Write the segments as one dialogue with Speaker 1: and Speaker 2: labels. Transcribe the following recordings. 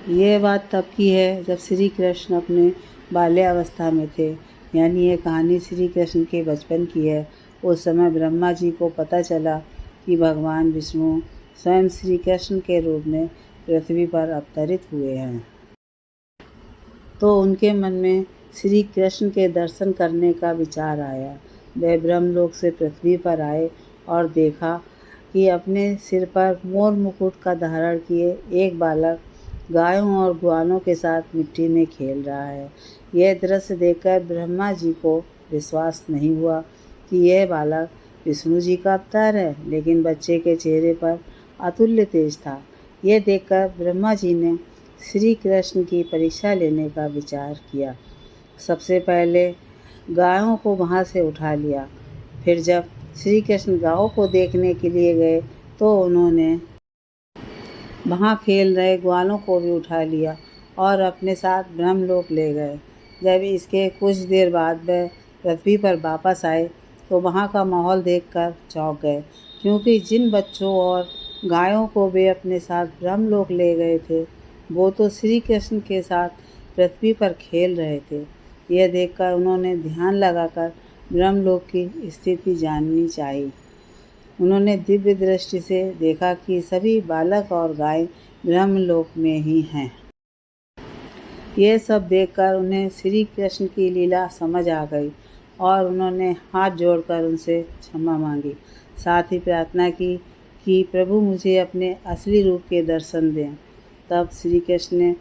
Speaker 1: ये बात तब की है जब श्री कृष्ण अपने बाल्यावस्था में थे, यानी ये कहानी श्री कृष्ण के बचपन की है। उस समय ब्रह्मा जी को पता चला कि भगवान विष्णु स्वयं श्री कृष्ण के रूप में पृथ्वी पर अवतरित हुए हैं। तो उनके मन में श्री कृष्ण के दर्शन करने का विचार आया। वे ब्रह्मलोक से पृथ्वी पर आए और देखा कि अपने सिर पर मोर मुकुट का धारण किए एक बालक गायों और ग्वालों के साथ मिट्टी में खेल रहा है। यह दृश्य देखकर ब्रह्मा जी को विश्वास नहीं हुआ कि यह बालक विष्णु जी का अवतार है, लेकिन बच्चे के चेहरे पर अतुल्य तेज था। यह देखकर ब्रह्मा जी ने श्री कृष्ण की परीक्षा लेने का विचार किया। सबसे पहले गायों को वहाँ से उठा लिया। फिर जब श्री कृष्ण गायों को देखने के लिए गए तो उन्होंने वहाँ खेल रहे ग्वालों को भी उठा लिया और अपने साथ ब्रह्मलोक ले गए। जब इसके कुछ देर बाद वह पृथ्वी पर वापस आए तो वहाँ का माहौल देखकर चौंक गए, क्योंकि जिन बच्चों और गायों को वे अपने साथ ब्रह्मलोक ले गए थे वो तो श्री कृष्ण के साथ पृथ्वी पर खेल रहे थे। यह देखकर उन्होंने ध्यान लगाकर ब्रह्मलोक की स्थिति जाननी चाहिए। उन्होंने दिव्य दृष्टि से देखा कि सभी बालक और गाय ब्रह्मलोक में ही हैं। ये सब देखकर उन्हें श्री कृष्ण की लीला समझ आ गई और उन्होंने हाथ जोड़कर उनसे क्षमा मांगी। साथ ही प्रार्थना की कि प्रभु मुझे अपने असली रूप के दर्शन दें। तब श्री कृष्ण ने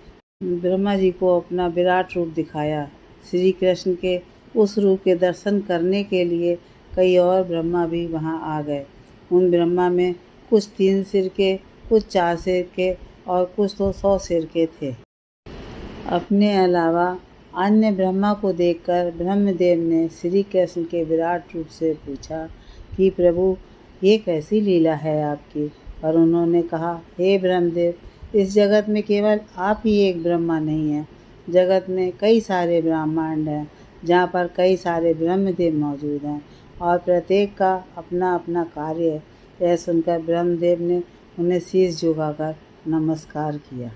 Speaker 1: ब्रह्मा जी को अपना विराट रूप दिखाया। श्री कृष्ण के उस रूप के दर्शन करने के लिए कई और ब्रह्मा भी वहाँ आ गए। उन ब्रह्मा में कुछ 3 सिर के, कुछ 4 सिर के और कुछ तो 100 सिर के थे। अपने अलावा अन्य ब्रह्मा को देखकर ब्रह्मदेव ने श्री कृष्ण के विराट रूप से पूछा कि प्रभु ये कैसी लीला है आपकी। पर उन्होंने कहा, हे ब्रह्मदेव, इस जगत में केवल आप ही एक ब्रह्मा नहीं हैं। जगत में कई सारे ब्रह्मांड हैं जहाँ पर कई सारे ब्रह्मदेव मौजूद हैं और प्रत्येक का अपना अपना कार्य है। यह सुनकर ब्रह्मदेव ने उन्हें शीश झुकाकर नमस्कार किया।